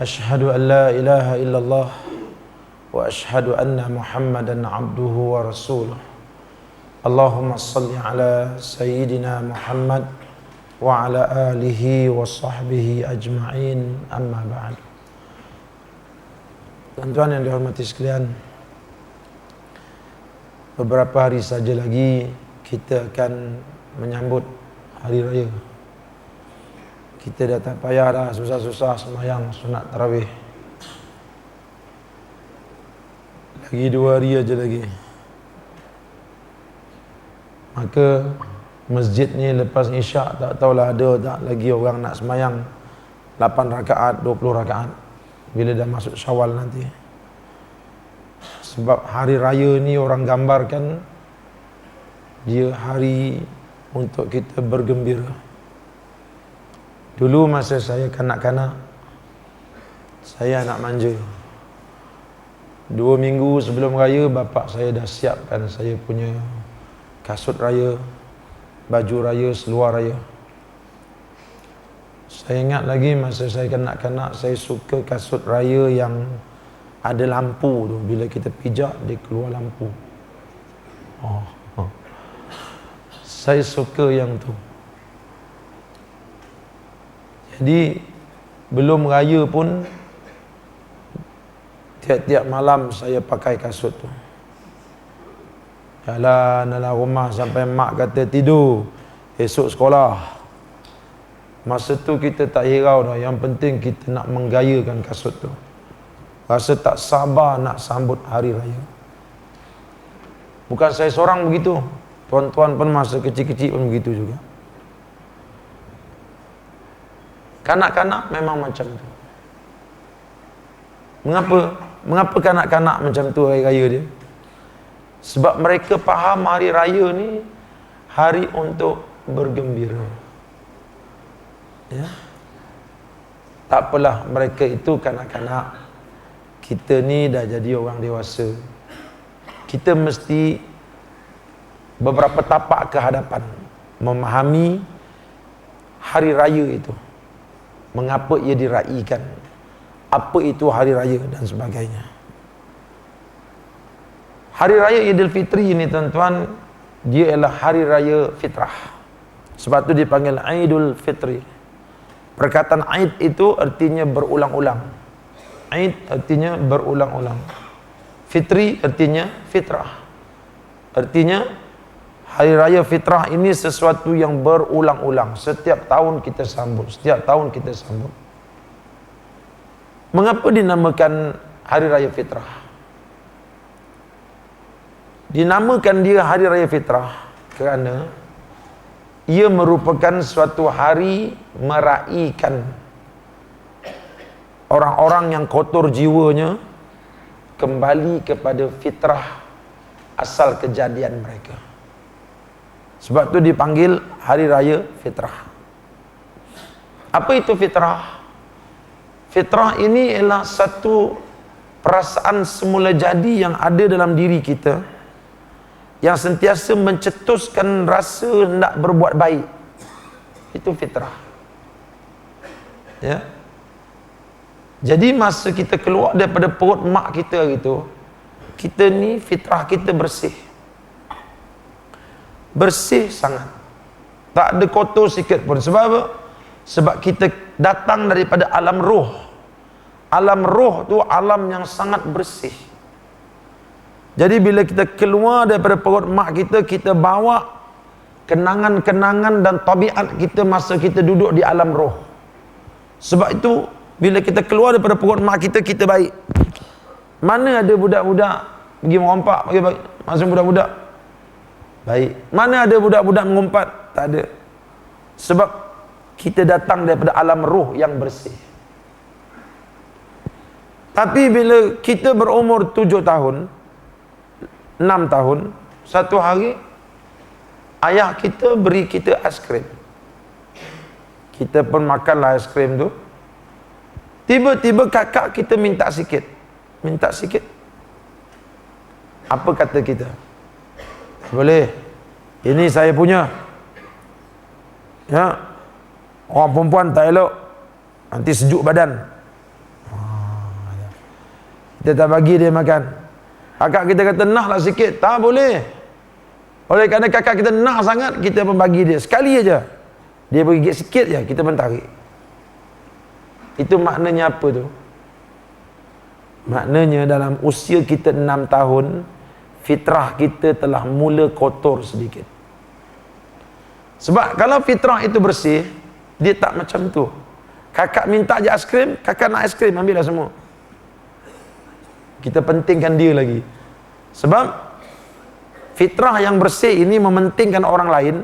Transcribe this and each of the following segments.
Asyhadu an la ilaha illallah wa asyhadu anna Muhammadan abduhu wa rasuluh. Allahumma salli ala sayyidina Muhammad wa ala alihi wa sahbihi ajma'in, amma ba'd. Tuan-tuan yang dihormati sekalian, beberapa hari saja lagi kita akan menyambut hari raya. Kita dah tak payah dah susah-susah sembahyang sunat tarawih. Lagi 2 hari aja lagi. Maka masjid ni lepas isyak tak tahulah ada tak lagi orang nak sembahyang 8 rakaat, 20 rakaat bila dah masuk Syawal nanti. Sebab hari raya ni orang gambarkan dia hari untuk kita bergembira. Dulu masa saya kanak-kanak, saya nak manja. 2 minggu sebelum raya, bapa saya dah siapkan saya punya kasut raya, baju raya, seluar raya. Saya ingat lagi masa saya kanak-kanak, saya suka kasut raya yang ada lampu tu. Bila kita pijak, dia keluar lampu. Saya suka yang tu. Jadi belum raya pun tiap-tiap malam saya pakai kasut tu. Jalan dalam rumah sampai mak kata tidur, esok sekolah. Masa tu kita tak hirau dah, yang penting kita nak menggayakan kasut tu. Rasa tak sabar nak sambut hari raya. Bukan saya seorang begitu, tuan-tuan pun masa kecil-kecil pun begitu juga. Kanak-kanak memang macam tu. Mengapa kanak-kanak macam tu hari raya dia? Sebab mereka faham hari raya ni hari untuk bergembira. Ya. Tak apalah, mereka itu kanak-kanak. Kita ni dah jadi orang dewasa. Kita mesti beberapa tapak ke hadapan memahami hari raya itu. Mengapa ia diraikan, apa itu hari raya dan sebagainya. Hari raya Idul Fitri ini tuan-tuan, dia ialah hari raya fitrah. Sebab tu dipanggil Idul Fitri. Perkataan Aid itu artinya berulang-ulang. Aid artinya berulang-ulang. Fitri artinya fitrah. Artinya hari raya fitrah ini sesuatu yang berulang-ulang. Setiap tahun kita sambut. Setiap tahun kita sambut. Mengapa dinamakan hari raya fitrah? Dinamakan dia hari raya fitrah kerana ia merupakan suatu hari meraihkan orang-orang yang kotor jiwanya kembali kepada fitrah asal kejadian mereka. Sebab tu dipanggil hari raya fitrah. Apa itu fitrah? Fitrah ini ialah satu perasaan semula jadi yang ada dalam diri kita, yang sentiasa mencetuskan rasa hendak berbuat baik. Itu fitrah. Ya. Jadi masa kita keluar daripada perut mak kita gitu, kita ni fitrah kita bersih. Bersih sangat. Tak ada kotor sikit pun. Sebab apa? Sebab kita datang daripada alam roh. Alam roh tu alam yang sangat bersih. Jadi bila kita keluar daripada perut mak kita, kita bawa kenangan-kenangan dan tabiat kita masa kita duduk di alam roh. Sebab itu bila kita keluar daripada perut mak kita, kita baik. Mana ada budak-budak pergi merompak, masa budak-budak baik. Mana ada budak-budak mengumpat? Tak ada. Sebab kita datang daripada alam roh yang bersih. Tapi bila kita berumur 7 tahun, 6 tahun, satu hari ayah kita beri kita aiskrim. Kita pun makanlah aiskrim tu. Tiba-tiba kakak kita minta sikit. Minta sikit. Apa kata kita? Boleh. Ini saya punya. Ya. Orang perempuan tak elok. Nanti sejuk badan. kita tak bagi dia makan. Kakak kita kata naklah sikit, tak boleh. Oleh kerana kakak kita nak sangat, kita pun bagi dia sekali aja. Dia bagi sikit je, kita pun tarik. Itu maknanya apa tu? Maknanya dalam usia kita 6 tahun, fitrah kita telah mula kotor sedikit. Sebab kalau fitrah itu bersih, dia tak macam tu. Kakak minta je aiskrim, kakak nak aiskrim, ambil dah semua. Kita pentingkan dia lagi. Sebab fitrah yang bersih ini mementingkan orang lain,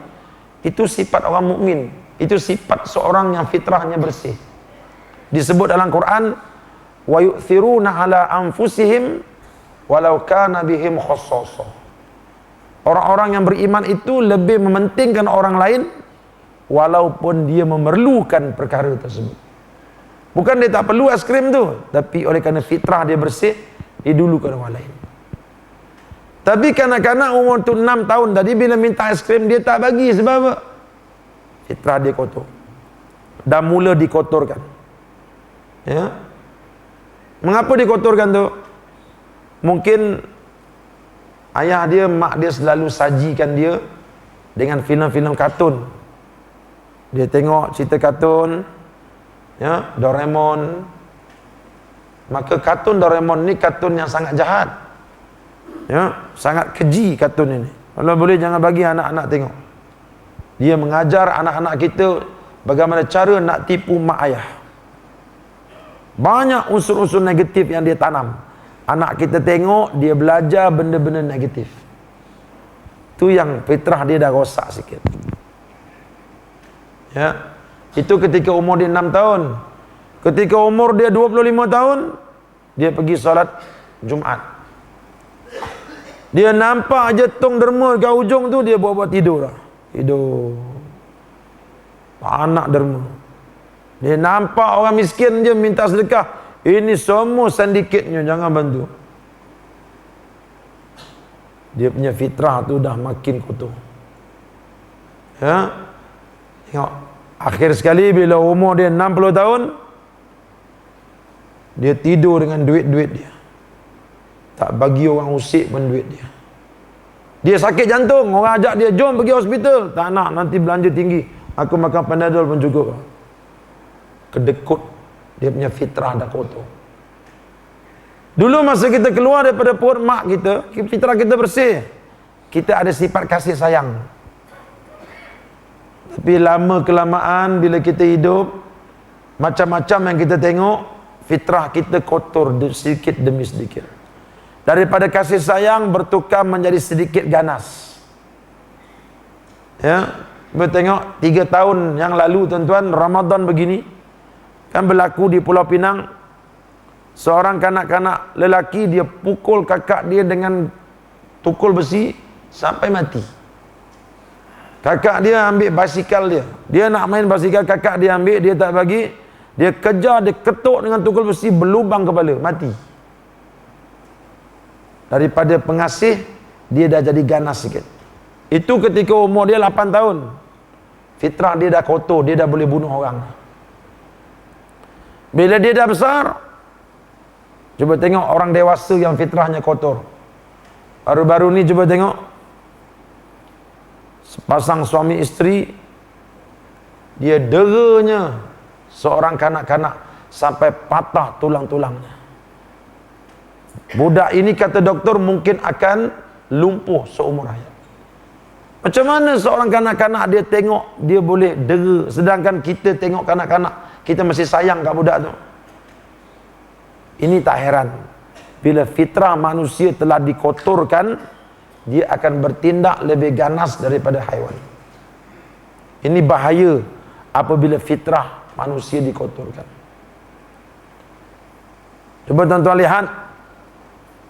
itu sifat orang mukmin. Itu sifat seorang yang fitrahnya bersih. Disebut dalam Quran, wa yu'thiruna ala anfusihim walau kana bihim khassasah. Orang-orang yang beriman itu lebih mementingkan orang lain walaupun dia memerlukan perkara tersebut. Bukan dia tak perlu aiskrim tu, tapi oleh kerana fitrah dia bersih, dia dulukan orang lain. Tapi kanak-kanak umur tu 6 tahun tadi, bila minta aiskrim dia tak bagi. Sebab apa? Fitrah dia kotor. Dah mula dikotorkan. Ya. Mengapa dikotorkan tu? Mungkin ayah dia, mak dia selalu sajikan dia dengan filem-filem kartun. Dia tengok cerita kartun, ya, Doraemon. Maka kartun Doraemon ni kartun yang sangat jahat. Ya, sangat keji kartun ini. Kalau boleh jangan bagi anak-anak tengok. Dia mengajar anak-anak kita bagaimana cara nak tipu mak ayah. Banyak unsur-unsur negatif yang dia tanam. Anak kita tengok, dia belajar benda-benda negatif. Tu yang fitrah dia dah rosak sikit. Ya. Itu ketika umur dia 6 tahun. Ketika umur dia 25 tahun, dia pergi solat Jumaat. Dia nampak aja tong derma kat ujung tu, dia buat-buat tidur lah. Tidur. Anak derma. Dia nampak orang miskin je minta sedekah, ini semua sandikitnya, jangan bantu. Dia punya fitrah tu dah makin kotor. Ya. Tengok, akhir sekali bila umur dia 60 tahun, dia tidur dengan duit-duit dia. Tak bagi orang usik pun duit dia. Dia sakit jantung, orang ajak dia, jom pergi hospital. Tak nak, nanti belanja tinggi. Aku makan Panadol pun cukup. Kedekut. Dia punya fitrah dah kotor. Dulu masa kita keluar daripada perut mak kita, fitrah kita bersih. Kita ada sifat kasih sayang. Tapi lama kelamaan bila kita hidup, macam-macam yang kita tengok, fitrah kita kotor sedikit demi sedikit. Daripada kasih sayang bertukar menjadi sedikit ganas. Ya, kita tengok 3 tahun yang lalu tuan-tuan, Ramadan begini kan berlaku di Pulau Pinang. Seorang kanak-kanak lelaki, dia pukul kakak dia dengan tukul besi sampai mati. Kakak dia ambil basikal dia. Dia nak main basikal, kakak dia ambil, dia tak bagi. Dia kejar, dia ketuk dengan tukul besi, berlubang kepala, mati. Daripada pengasih, dia dah jadi ganas sikit. Itu ketika umur dia 8 tahun. Fitrah dia dah kotor, dia dah boleh bunuh orang. Bila dia dah besar, cuba tengok orang dewasa yang fitrahnya kotor. Baru-baru ni cuba tengok, sepasang suami isteri, dia deranya seorang kanak-kanak sampai patah tulang-tulangnya. Budak ini kata doktor mungkin akan lumpuh seumur hayat. Macam mana seorang kanak-kanak dia tengok dia boleh dera, sedangkan kita tengok kanak-kanak kita masih sayang kat budak tu. Ini tak heran. Bila fitrah manusia telah dikotorkan, dia akan bertindak lebih ganas daripada haiwan. Ini bahaya apabila fitrah manusia dikotorkan. Cuba tuan-tuan lihat,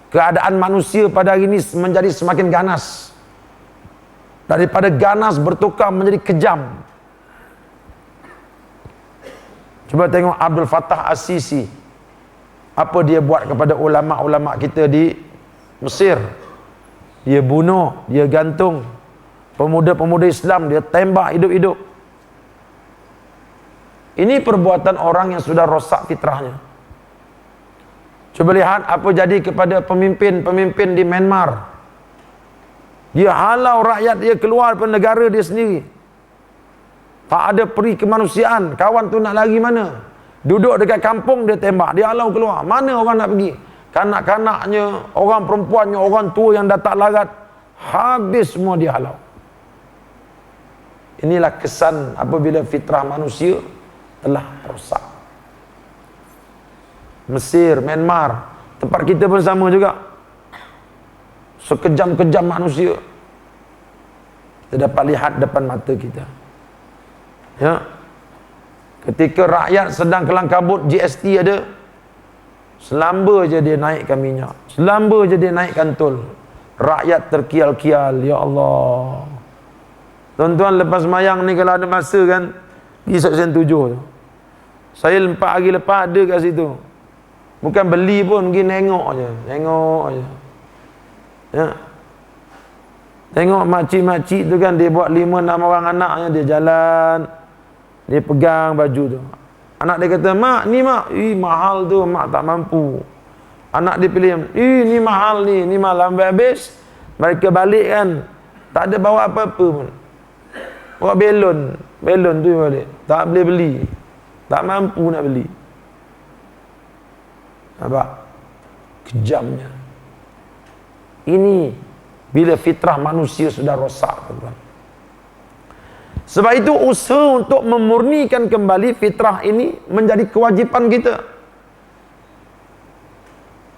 keadaan manusia pada hari ini menjadi semakin ganas. Daripada ganas bertukar menjadi kejam. Cuba tengok Abdul Fattah As-Sisi. Apa dia buat kepada ulama-ulama kita di Mesir. Dia bunuh, dia gantung pemuda-pemuda Islam, dia tembak hidup-hidup. Ini perbuatan orang yang sudah rosak fitrahnya. Coba lihat apa jadi kepada pemimpin-pemimpin di Myanmar. Dia halau rakyat dia keluar dari negara dia sendiri. Tak ada peri kemanusiaan. Kawan tu nak lari mana? Duduk dekat kampung dia tembak. Dia halau keluar. Mana orang nak pergi? Kanak-kanaknya, orang perempuannya, orang tua yang dah tak larat, habis semua dia halau. Inilah kesan apabila fitrah manusia telah rosak. Mesir, Myanmar, tempat kita pun sama juga. Sekejam-kejam manusia. Kita dapat lihat depan mata kita. Ya. Ketika rakyat sedang kelang kabut, GST ada, selamba je dia naikkan minyak, selamba je dia naikkan tol. Rakyat terkial-kial. Ya Allah. Tuan-tuan, lepas semayang ni kalau ada masa kan, pergi Seksyen 7 tu. Saya 4 hari lepas ada kat situ. Bukan beli pun, pergi tengok je. Tengok je. Ya. Tengok makcik-makcik tu kan, dia buat 5-6 orang anaknya, dia jalan, dia pegang baju tu. Anak dia kata, mak, ni mak, mahal tu, mak tak mampu. Anak dia pilih, ni mahal ni mahal. Habis mereka balik kan, tak ada bawa apa-apa pun. Bawa belon tu balik, tak boleh beli, tak mampu nak beli. Nampak? Kejamnya. Ini bila fitrah manusia sudah rosak, tuan-tuan. Sebab itu usaha untuk memurnikan kembali fitrah ini menjadi kewajipan kita.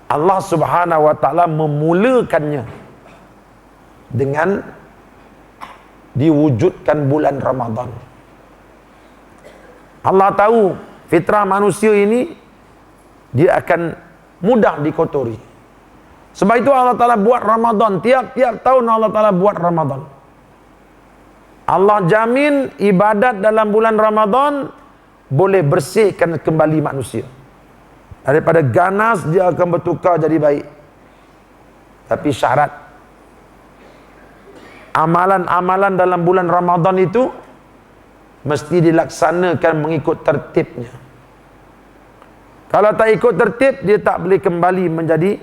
Allah Subhanahu wa taala memulakannya dengan diwujudkan bulan Ramadan. Allah tahu fitrah manusia ini dia akan mudah dikotori. Sebab itu Allah Ta'ala buat Ramadan. Tiap-tiap tahun Allah Ta'ala buat Ramadan. Allah jamin ibadat dalam bulan Ramadan boleh bersihkan kembali manusia. Daripada ganas dia akan bertukar jadi baik. Tapi syarat, amalan-amalan dalam bulan Ramadan itu mesti dilaksanakan mengikut tertibnya. Kalau tak ikut tertib, dia tak boleh kembali menjadi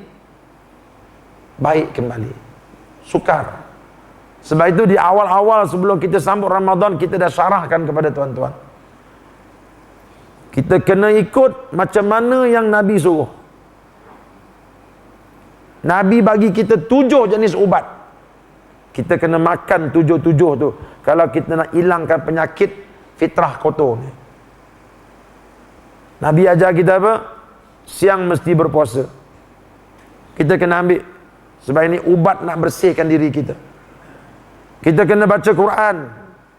baik kembali. Sukar. Sebab itu di awal-awal sebelum kita sambut Ramadan, kita dah syarahkan kepada tuan-tuan. Kita kena ikut macam mana yang Nabi suruh. Nabi bagi kita 7 jenis ubat. Kita kena makan 7 tu. Kalau kita nak hilangkan penyakit fitrah kotor ni. Nabi ajar kita apa? Siang mesti berpuasa. Kita kena ambil. Sebab ini ubat nak bersihkan diri kita. Kita kena baca Quran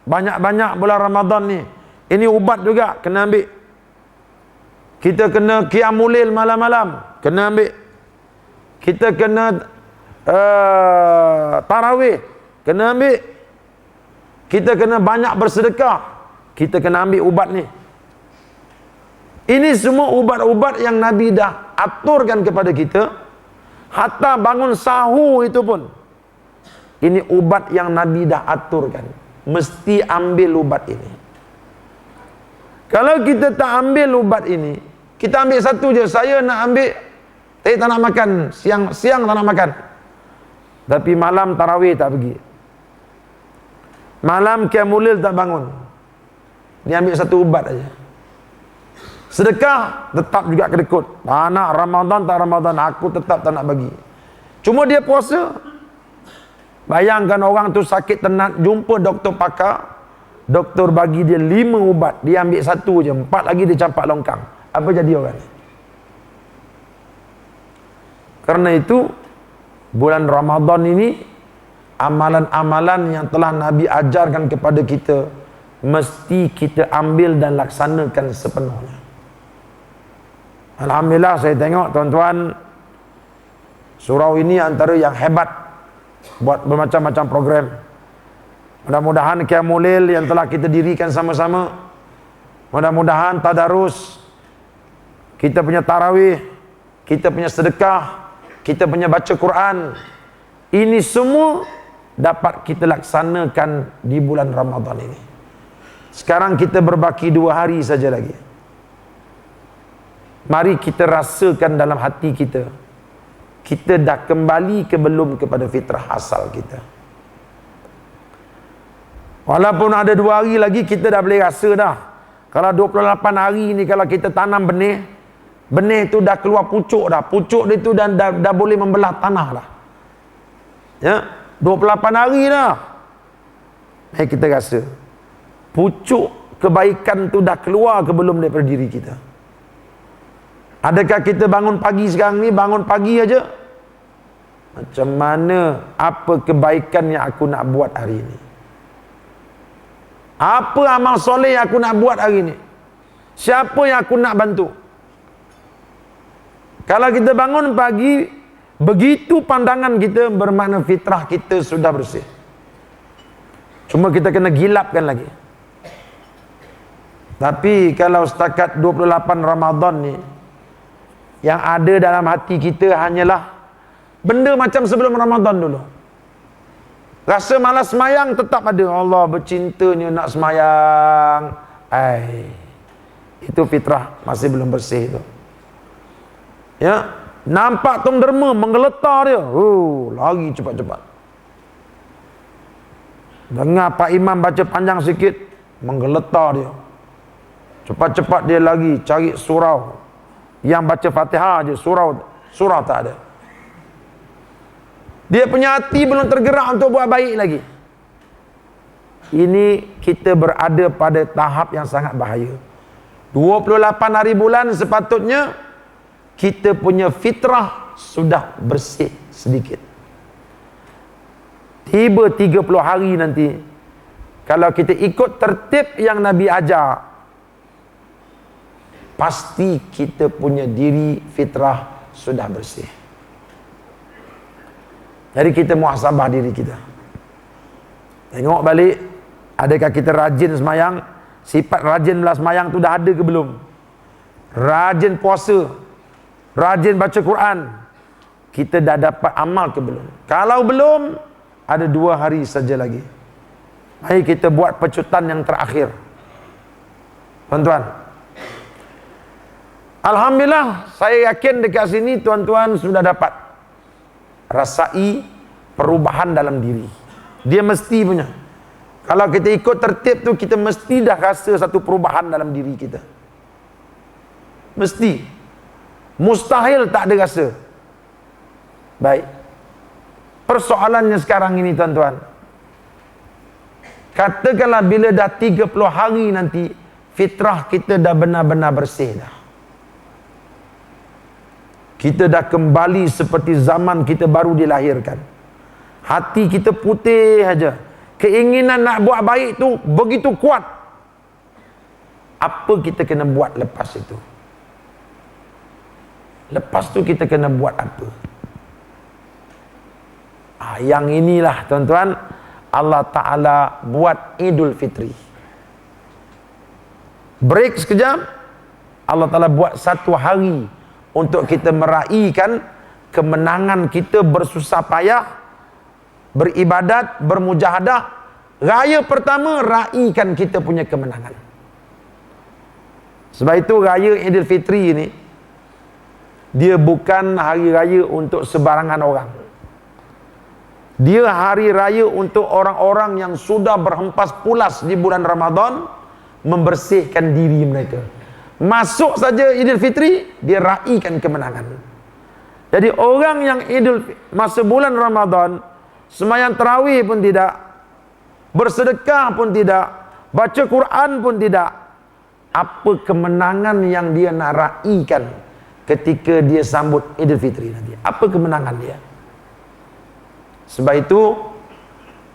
banyak-banyak bulan Ramadan ni. Ini ubat juga, kena ambil. Kita kena qiyamul lail malam-malam, kena ambil. Kita kena tarawih, kena ambil. Kita kena banyak bersedekah, kita kena ambil ubat ni. Ini semua ubat-ubat yang Nabi dah aturkan kepada kita. Hatta bangun sahur itu pun, ini ubat yang Nabi dah aturkan. Mesti ambil ubat ini. Kalau kita tak ambil ubat ini, kita ambil satu je. Saya nak ambil, tapi tak nak makan. Siang tak nak makan. Tapi malam tarawih tak pergi. Malam qiyamul lail tak bangun. Dia ambil satu ubat aja. Sedekah tetap juga kedekut. Nak Ramadan tak Ramadan, aku tetap tak nak bagi. Cuma dia puasa. Bayangkan orang tu sakit tenat, jumpa doktor pakar, doktor bagi dia 5 ubat, dia ambil satu je, 4 lagi dia campak longkang. Apa jadi orang ni? Karena itu bulan Ramadan ini, amalan-amalan yang telah Nabi ajarkan kepada kita mesti kita ambil dan laksanakan sepenuhnya. Alhamdulillah, saya tengok tuan-tuan, surau ini antara yang hebat buat bermacam-macam program. Mudah-mudahan qiyamul lail yang telah kita dirikan sama-sama, mudah-mudahan tadarus, kita punya tarawih, kita punya sedekah, kita punya baca Quran, ini semua dapat kita laksanakan di bulan Ramadan ini. Sekarang kita berbaki 2 hari saja lagi. Mari kita rasakan dalam hati kita, kita dah kembali ke belum kepada fitrah asal kita. Walaupun ada 2 hari lagi, kita dah boleh rasa dah. Kalau 28 hari ni, kalau kita tanam benih, benih tu dah keluar pucuk dah. Pucuk dia tu dah boleh membelah tanah dah. Ya, 28 hari dah. Kita rasa pucuk kebaikan tu dah keluar ke belum daripada diri kita. Adakah kita bangun pagi sekarang ni, bangun pagi aja, macam mana, apa kebaikan yang aku nak buat hari ini? Apa amal soleh yang aku nak buat hari ini? Siapa yang aku nak bantu? Kalau kita bangun pagi, begitu pandangan kita, bermakna fitrah kita sudah bersih. Cuma kita kena gilapkan lagi. Tapi kalau setakat 28 Ramadan ni, yang ada dalam hati kita hanyalah benda macam sebelum Ramadan dulu. Rasa malas semayang tetap ada. Allah bercintanya nak semayang. Itu fitrah masih belum bersih itu. Ya, nampak tong derma menggeletar dia. Lari cepat-cepat. Dengar Pak Imam baca panjang sikit, menggeletar dia. Cepat-cepat dia lagi cari surau. Yang baca Fatihah aja, surau tak ada. Dia punya hati belum tergerak untuk buat baik lagi. Ini kita berada pada tahap yang sangat bahaya. 28 hari bulan sepatutnya kita punya fitrah sudah bersih sedikit. Tiba 30 hari nanti, kalau kita ikut tertib yang Nabi ajar, pasti kita punya diri fitrah sudah bersih. Jadi kita muhasabah diri kita. Tengok balik, adakah kita rajin semayang? Sifat rajin belah semayang tu dah ada ke belum? Rajin puasa, rajin baca Quran, kita dah dapat amal ke belum? Kalau belum, ada 2 hari saja lagi. Mari kita buat pecutan yang terakhir. Tuan-tuan, alhamdulillah, saya yakin dekat sini tuan-tuan sudah dapat rasai perubahan dalam diri. Dia mesti punya. Kalau kita ikut tertib tu, kita mesti dah rasa satu perubahan dalam diri kita. Mesti. Mustahil tak ada rasa. Baik. Persoalannya sekarang ini tuan-tuan, katakanlah bila dah 30 hari nanti, fitrah kita dah benar-benar bersih dah. Kita dah kembali seperti zaman kita baru dilahirkan. Hati kita putih aja. Keinginan nak buat baik tu begitu kuat. Apa kita kena buat lepas itu? Lepas tu kita kena buat apa? Yang inilah tuan-tuan, Allah Ta'ala buat Idul Fitri. Break sekejap, Allah Ta'ala buat 1 hari untuk kita meraihkan kemenangan kita bersusah payah, beribadat, bermujahadah. Raya pertama, raihkan kita punya kemenangan. Sebab itu raya Idul Fitri ini, dia bukan hari raya untuk sebarangan orang. Dia hari raya untuk orang-orang yang sudah berhempas pulas di bulan Ramadan, membersihkan diri mereka. Masuk saja Idul Fitri, dia raihkan kemenangan. Jadi orang yang masa bulan Ramadan, sembahyang tarawih pun tidak, bersedekah pun tidak, baca Quran pun tidak, apa kemenangan yang dia nak raihkan ketika dia sambut Idul Fitri nanti? Apa kemenangan dia? Sebab itu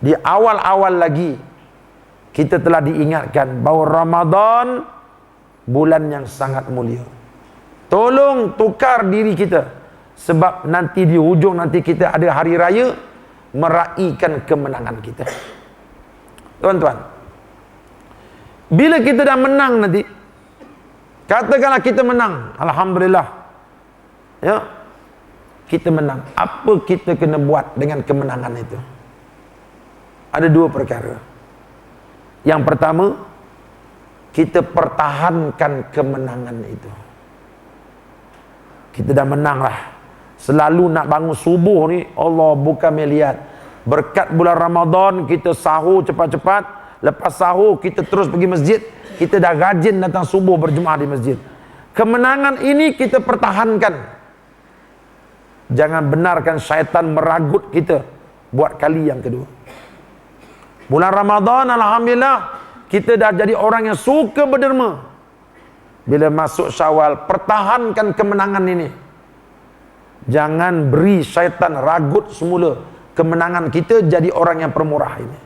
di awal-awal lagi kita telah diingatkan bahawa Ramadan bulan yang sangat mulia. Tolong tukar diri kita, sebab nanti di hujung nanti kita ada hari raya meraihkan kemenangan kita. Tuan-tuan, bila kita dah menang nanti, katakanlah kita menang, alhamdulillah, ya, kita menang. Apa kita kena buat dengan kemenangan itu? Ada 2 perkara. Yang pertama, kita pertahankan kemenangan itu. kita dah menang lah. Selalu nak bangun subuh ni, Allah bukan melihat. Berkat bulan Ramadan, kita sahur cepat-cepat. Lepas sahur, kita terus pergi masjid. Kita dah rajin datang subuh berjemaah di masjid. Kemenangan ini kita pertahankan. Jangan benarkan syaitan meragut kita buat kali yang kedua. Bulan Ramadan, alhamdulillah, kita dah jadi orang yang suka berderma. Bila masuk Syawal, pertahankan kemenangan ini. Jangan beri syaitan ragut semula kemenangan kita jadi orang yang permurah ini.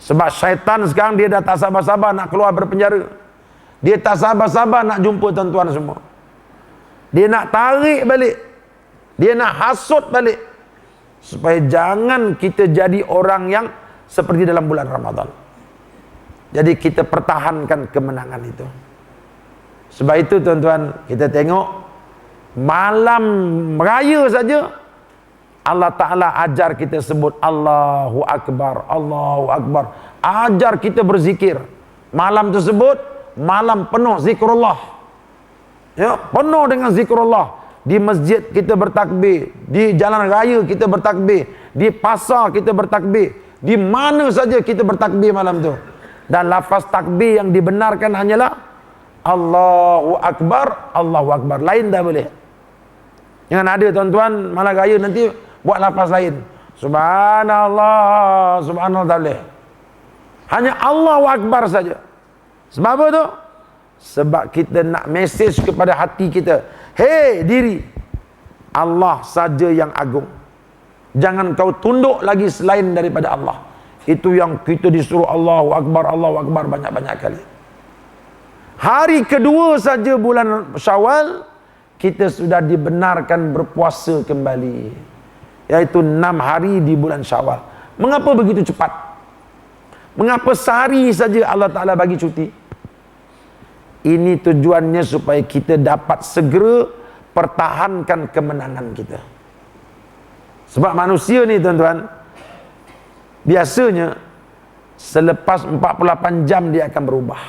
Sebab syaitan sekarang dia dah tak sabar-sabar nak keluar berpenjara. Dia tak sabar-sabar nak jumpa tuan-tuan semua. Dia nak tarik balik. Dia nak hasut balik. Supaya jangan kita jadi orang yang seperti dalam bulan Ramadan. Jadi kita pertahankan kemenangan itu. Sebab itu tuan-tuan, kita tengok malam raya saja Allah Ta'ala ajar kita sebut Allahu Akbar, Allahu Akbar. Ajar kita berzikir. Malam tersebut malam penuh zikrullah. Ya, penuh dengan zikrullah. Di masjid kita bertakbir, di jalan raya kita bertakbir, di pasar kita bertakbir, di mana saja kita bertakbir malam tu. Dan lafaz takbir yang dibenarkan hanyalah Allahu Akbar, Allahu Akbar. Lain dah boleh. Jangan ada tuan-tuan malam raya nanti buat lafaz lain. Subhanallah, subhanallah tak boleh. Hanya Allahu Akbar saja. Sebab apa tu? Sebab kita nak mesej kepada hati kita. Hei diri, Allah saja yang agung. Jangan kau tunduk lagi selain daripada Allah. Itu yang kita disuruh Allahu Akbar banyak-banyak kali. Hari kedua saja bulan Syawal, kita sudah dibenarkan berpuasa kembali. Iaitu 6 hari di bulan Syawal. Mengapa begitu cepat? Mengapa sehari saja Allah Ta'ala bagi cuti? Ini tujuannya supaya kita dapat segera pertahankan kemenangan kita. Sebab manusia ni tuan-tuan, biasanya selepas 48 jam dia akan berubah.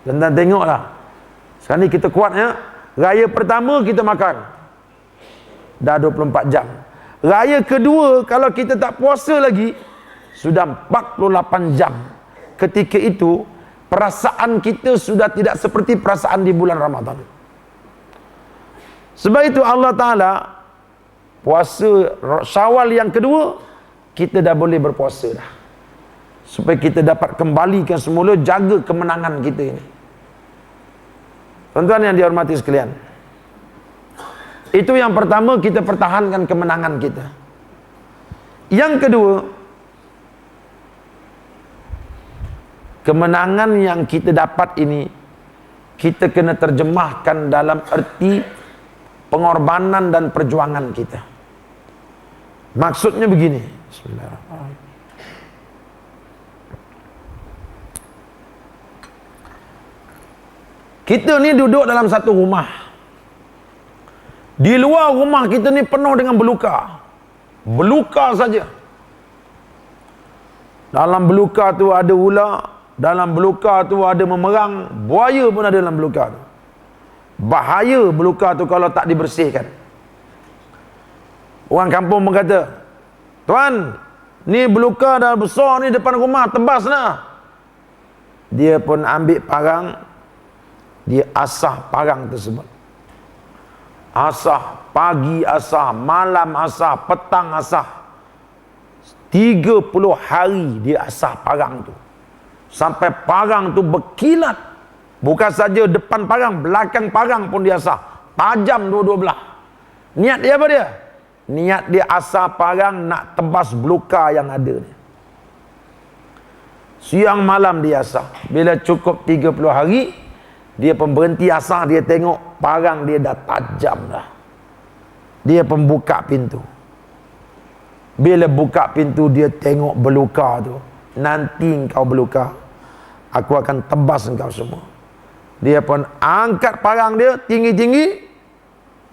Tuan-tuan tengoklah. Sekarang ni kita kuat ya. Raya pertama kita makan. Dah 24 jam. Raya kedua kalau kita tak puasa lagi, sudah 48 jam. Ketika itu, perasaan kita sudah tidak seperti perasaan di bulan Ramadan. Sebab itu Allah Ta'ala, puasa Syawal yang kedua, kita dah boleh berpuasa dah. Supaya kita dapat kembalikan semula, jaga kemenangan kita ini. Tuan-tuan yang dihormati sekalian, itu yang pertama, kita pertahankan kemenangan kita. Yang kedua, kemenangan yang kita dapat ini, kita kena terjemahkan dalam erti pengorbanan dan perjuangan kita. Maksudnya begini. Bismillahirrahmanirrahim. Kita ni duduk dalam satu rumah. Di luar rumah kita ni penuh dengan beluka. Beluka saja. Dalam beluka tu ada ular, dalam beluka tu ada memerang, buaya pun ada dalam beluka tu. Bahaya beluka tu kalau tak dibersihkan. Orang kampung berkata, "Tuan, ni beluka dah besar ni depan rumah, tebas lah." Dia pun ambil parang, dia asah parang tersebut. Asah, pagi asah, malam asah, petang asah. 30 hari dia asah parang tu. Sampai parang tu berkilat. Bukan saja depan parang, belakang parang pun dia asah. Tajam dua-dua belah. Niat dia apa dia? Niat dia asah parang nak tebas beluka yang ada ni. Siang malam dia asah. Bila cukup 30 hari, dia pun berhenti asah, dia tengok parang dia dah tajam dah. Dia pun buka pintu. Bila buka pintu, dia tengok beluka tu. Nanti engkau beluka, aku akan tebas engkau semua. Dia pun angkat parang dia tinggi-tinggi.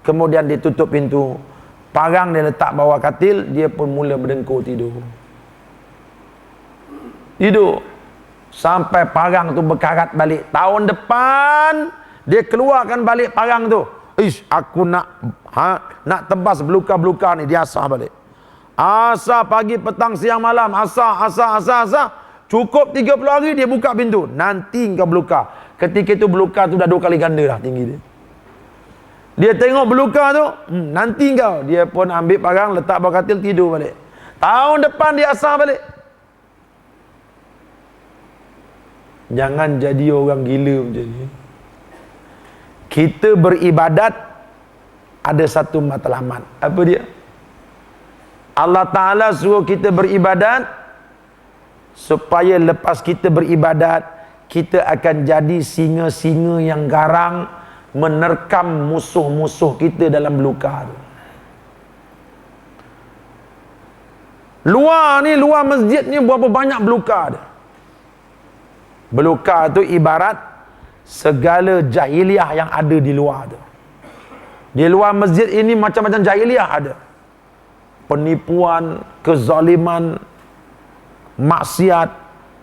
Kemudian dia tutup pintu. Parang dia letak bawah katil. Dia pun mula berdengkur tidur. Tidur sampai parang tu berkarat balik. Tahun depan dia keluarkan balik parang tu. Ish, aku nak tebas beluka-beluka ni, dia asah balik. Asah pagi, petang, siang, malam, asah. Cukup 30 hari dia buka pintu. Nanti kau beluka. Ketika itu beluka tu dah 2 kali ganda dah tinggi dia. Dia tengok beluka tu, nanti kau. Dia pun ambil parang, letak bawah katil, tidur balik. Tahun depan dia asah balik. Jangan jadi orang gila macam ni. Kita beribadat ada satu matlamat. Apa dia? Allah Ta'ala suruh kita beribadat supaya lepas kita beribadat, kita akan jadi singa-singa yang garang menerkam musuh-musuh kita dalam beluka tu. Luar masjid ni berapa banyak beluka dia. Beluka tu ibarat segala jahiliah yang ada di luar tu. Di luar masjid ini macam-macam jahiliah ada. Penipuan, kezaliman, maksiat,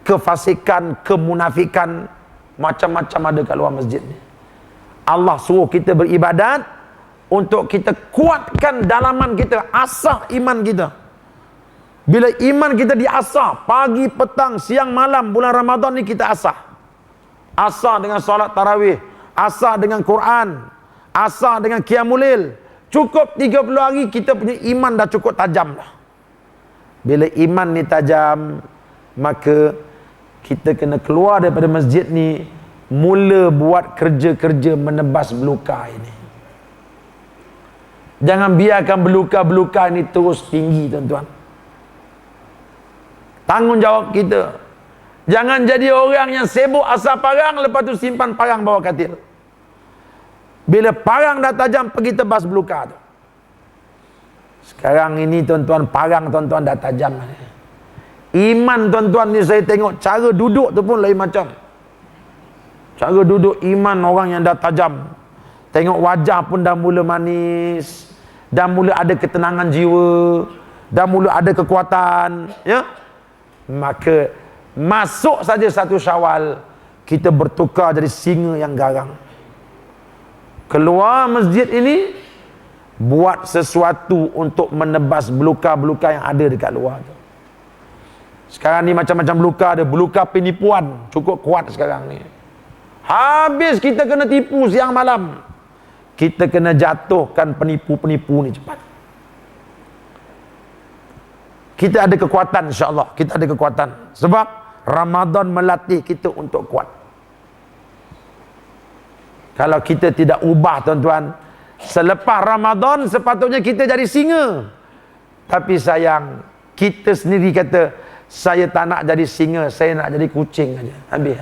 kefasikan, kemunafikan, macam-macam ada kat luar masjid ni. Allah suruh kita beribadat untuk kita kuatkan dalaman kita, asah iman kita. Bila iman kita diasah, pagi, petang, siang, malam, bulan Ramadan ni kita asah. Asah dengan solat tarawih, asah dengan Quran, asah dengan qiyamul lail. Cukup 30 hari kita punya iman dah cukup tajam dah. Bila iman ni tajam, maka kita kena keluar daripada masjid ni, mula buat kerja-kerja menebas beluka ini. Jangan biarkan beluka-beluka ini terus tinggi, tuan-tuan. Tanggungjawab kita. Jangan jadi orang yang sibuk asah parang, lepas tu simpan parang bawah katil. Bila parang dah tajam, pergi tebas beluka tu. Sekarang ini tuan-tuan, parang tuan-tuan dah tajam. Iman tuan-tuan ni saya tengok cara duduk tu pun lain macam. Cara duduk iman orang yang dah tajam. Tengok wajah pun dah mula manis, dah mula ada ketenangan jiwa, dah mula ada kekuatan, ya. Maka masuk saja 1 Syawal, kita bertukar jadi singa yang garang. Keluar masjid ini, buat sesuatu untuk menebas beluka-beluka yang ada dekat luar tu. Sekarang ni macam-macam beluka ada. Beluka penipuan cukup kuat sekarang ni. Habis kita kena tipu siang malam, kita kena jatuhkan penipu-penipu ni cepat. Kita ada kekuatan, insya-Allah. Kita ada kekuatan. Sebab Ramadan melatih kita untuk kuat. Kalau kita tidak ubah, tuan-tuan, selepas Ramadan sepatutnya kita jadi singa. Tapi sayang, kita sendiri kata, saya tak nak jadi singa, saya nak jadi kucing aja. Habis.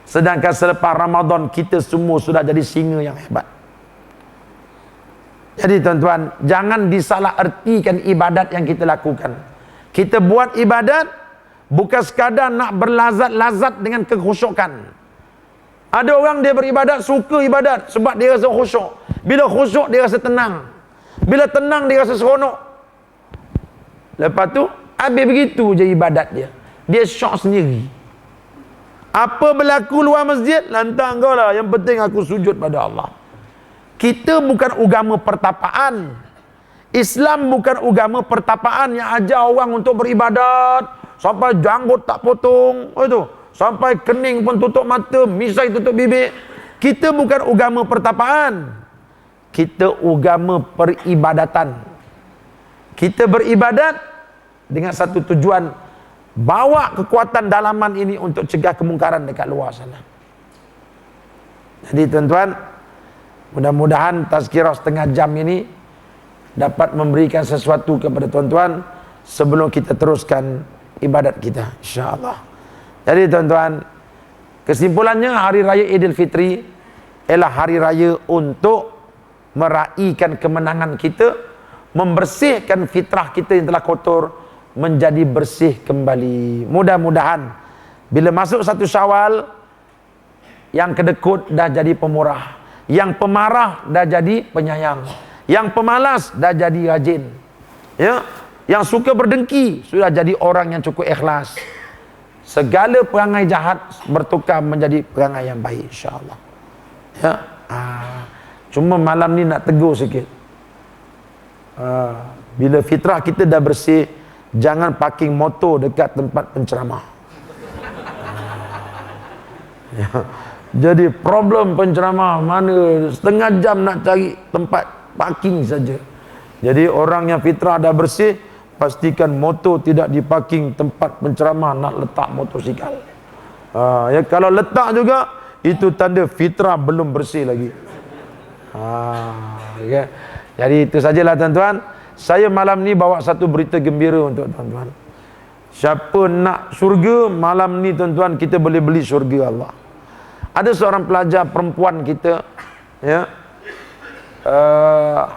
Sedangkan selepas Ramadan, kita semua sudah jadi singa yang hebat. Jadi tuan-tuan, jangan disalahertikan ibadat yang kita lakukan. Kita buat ibadat bukan sekadar nak berlazat-lazat dengan kekhusyukan. Ada orang dia beribadat, suka ibadat sebab dia rasa khusyuk. Bila khusyuk dia rasa tenang. Bila tenang dia rasa seronok. Lepas tu habis begitu je ibadat dia. Dia syok sendiri. Apa berlaku luar masjid, lantang kau lah. Yang penting aku sujud pada Allah. Kita bukan agama pertapaan. Islam bukan agama pertapaan yang ajar orang untuk beribadat sampai janggut tak potong, itu sampai kening pun tutup mata, misai tutup bibir. Kita bukan agama pertapaan. Kita agama peribadatan. Kita beribadat dengan satu tujuan, bawa kekuatan dalaman ini untuk cegah kemungkaran dekat luar sana. Jadi tuan-tuan, mudah-mudahan tazkirah setengah jam ini dapat memberikan sesuatu kepada tuan-tuan sebelum kita teruskan ibadat kita, insya-Allah. Jadi tuan-tuan, kesimpulannya hari raya Aidilfitri ialah hari raya untuk meraihkan kemenangan kita, membersihkan fitrah kita yang telah kotor menjadi bersih kembali. Mudah-mudahan bila masuk 1 Syawal, yang kedekut dah jadi pemurah, yang pemarah dah jadi penyayang, yang pemalas dah jadi rajin, ya, yang suka berdengki sudah jadi orang yang cukup ikhlas. Segala perangai jahat bertukar menjadi perangai yang baik, insya-Allah. Ya. Cuma malam ni nak tegur sikit. Bila fitrah kita dah bersih, jangan parking motor dekat tempat penceramah. Ya. Jadi problem penceramah mana setengah jam nak cari tempat parking saja. Jadi orang yang fitrah dah bersih, pastikan motor tidak diparking tempat penceramah nak letak motosikal. Ya, kalau letak juga itu tanda fitrah belum bersih lagi. Ya. Jadi itu sajalah tuan-tuan. Saya malam ni bawa satu berita gembira untuk tuan-tuan. Siapa nak syurga, malam ni tuan-tuan kita boleh beli syurga Allah. Ada seorang pelajar perempuan kita, ya,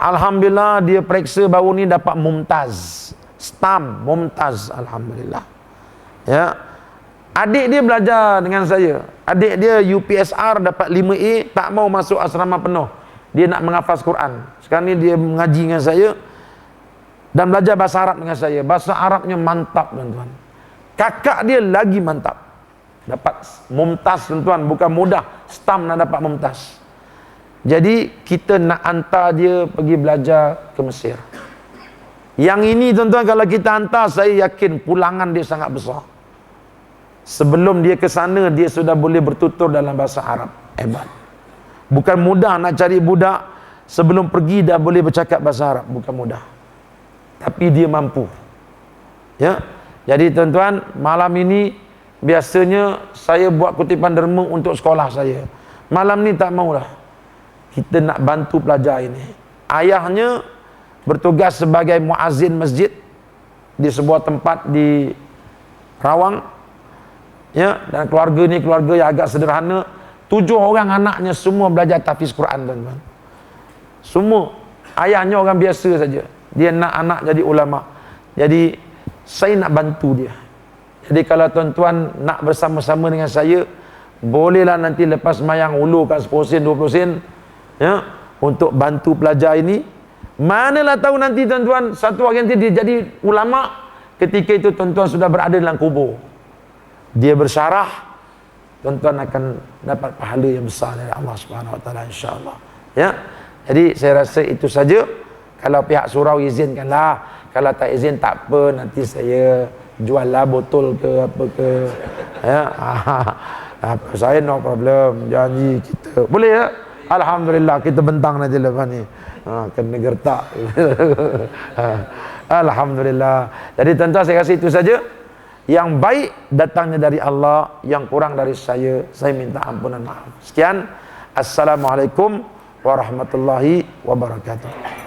alhamdulillah dia periksa baru ni dapat mumtaz, stam mumtaz, alhamdulillah. Ya, adik dia belajar dengan saya. Adik dia UPSR dapat 5A, tak mau masuk asrama penuh. Dia nak menghafaz Quran. Sekarang ni dia mengaji dengan saya dan belajar bahasa Arab dengan saya. Bahasa Arabnya mantap tuan-tuan. Kakak dia lagi mantap. Dapat mumtaz tuan-tuan, bukan mudah stam nak dapat mumtaz. Jadi kita nak hantar dia pergi belajar ke Mesir. Yang ini tuan-tuan kalau kita hantar, saya yakin pulangan dia sangat besar. Sebelum dia ke sana, dia sudah boleh bertutur dalam bahasa Arab. Hebat. Bukan mudah nak cari budak sebelum pergi dah boleh bercakap bahasa Arab, bukan mudah. Tapi dia mampu. Ya. Jadi tuan-tuan, malam ini biasanya saya buat kutipan derma untuk sekolah saya. Malam ni tak maulah. Kita nak bantu pelajar ini. Ayahnya bertugas sebagai muazzin masjid di sebuah tempat di Rawang. Ya, dan keluarga ni keluarga yang agak sederhana. 7 orang anaknya semua belajar tahfiz Quran tuan-tuan. Semua. Ayahnya orang biasa saja. Dia nak anak jadi ulama. Jadi saya nak bantu dia. Jadi kalau tuan-tuan nak bersama-sama dengan saya, bolehlah nanti lepas mayang ulurkan 10 sen, 20 sen, ya, untuk bantu pelajar ini. Manalah tahu nanti tuan-tuan, satu hari nanti dia jadi ulama, ketika itu tuan-tuan sudah berada dalam kubur. Dia bersyarah, tuan-tuan akan dapat pahala yang besar dari Allah Subhanahu Wa Taala, insya-Allah. Ya. Jadi saya rasa itu saja. Kalau pihak surau izinkanlah, kalau tak izin tak apa, nanti saya juallah botol ke apa ke, ya. Apa, saya no problem, janji kita boleh ya. Alhamdulillah kita bentang nanti lepas ni kena gertak. Alhamdulillah. Jadi tuan-tuan saya kasih itu saja. Yang baik datangnya dari Allah, yang kurang dari saya minta ampunan maaf. Sekian. Assalamualaikum warahmatullahi wabarakatuh.